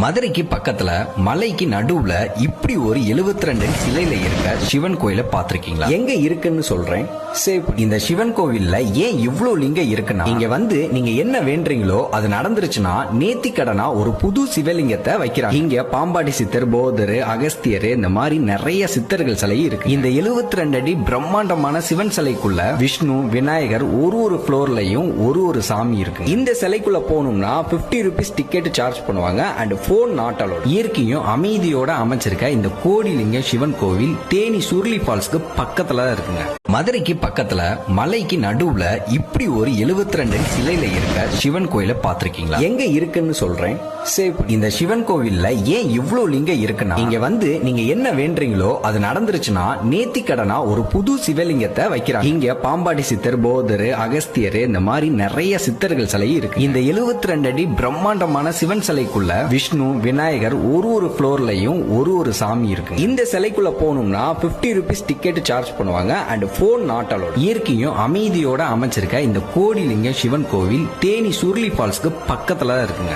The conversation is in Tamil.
மதுரைக்கு பக்கத்துல மலைக்கு நடுவுல இப்படி ஒரு 72 அடி சிலையில இருக்க சிவன் கோயிலை பார்த்திருக்கீங்களா? எங்க இருக்குன்னு சொல்றேன். இந்த சிவன் கோவில்ல ஏன் இவ்ளோ லிங்கம் இருக்குன்னா, இங்க வந்து நீங்க என்ன வேண்டீங்களோ அது நடந்துருச்சுன்னா நேர்த்திக்கடனா ஒரு புது சிவலிங்கத்தை வைக்கிறாங்க. இங்க பாம்பாடி சித்தர், போதர், அகஸ்தியர், இந்த மாதிரி நிறைய சித்தர்கள் சிலை இருக்கு. இந்த 72 அடி பிரம்மாண்டமான சிவன் சிலைக்குள்ள விஷ்ணு, விநாயகர் ஒரு ஃப்ளோர்லயும் ஒரு சாமி இருக்கு. இந்த சிலைக்குள்ள போகணும்னா 50 ரூபீஸ் டிக்கெட் சார்ஜ் பண்ணுவாங்க. And phone not allowed. இயற்கையும் அமைதியோட அமைச்சிருக்க இந்த கோடிலிங்க சிவன் கோவில் தேனி சுருளி ஃபால்ஸ்க்கு பக்கத்துல இருக்குங்க. மதுரைக்கு பக்கத்துல மலைக்கு நடுவுல இப்படி ஒரு 72 அடி சிலையில இருக்க சிவன் கோயிலை பார்த்திருக்கீங்களா? எங்க இருக்குன்னு சொல்றேன். இந்த சிவன் கோவில்ல ஏன் இவ்ளோ லிங்கம் இருக்குன்னா, இங்க வந்து நீங்க என்ன வேண்டீங்களோ அது நடந்துருச்சுன்னா நேர்த்திக்கடனா ஒரு புது சிவலிங்கத்தை வைக்கிறாங்க. இங்க பாம்பாடி சித்தர், போதர், அகஸ்தியர், இந்த மாதிரி நிறைய சித்தர்கள் சிலை இருக்கு. இந்த 72 அடி பிரம்மாண்டமான சிவன் சிலைக்குள்ள விஷ்ணு, விநாயகர் ஒரு ஃப்ளோர்லயும் ஒரு சாமி இருக்கு. இந்த சிலைக்குள்ள போகணும்னா 50 ரூபீஸ் டிக்கெட் சார்ஜ் பண்ணுவாங்க. And phone not allowed. இயற்கையும் அமைதியோட அமைச்சிருக்க இந்த கோடிலிங்க சிவன் கோவில் தேனி சுருளி ஃபால்ஸ்க்கு பக்கத்துல இருக்குங்க.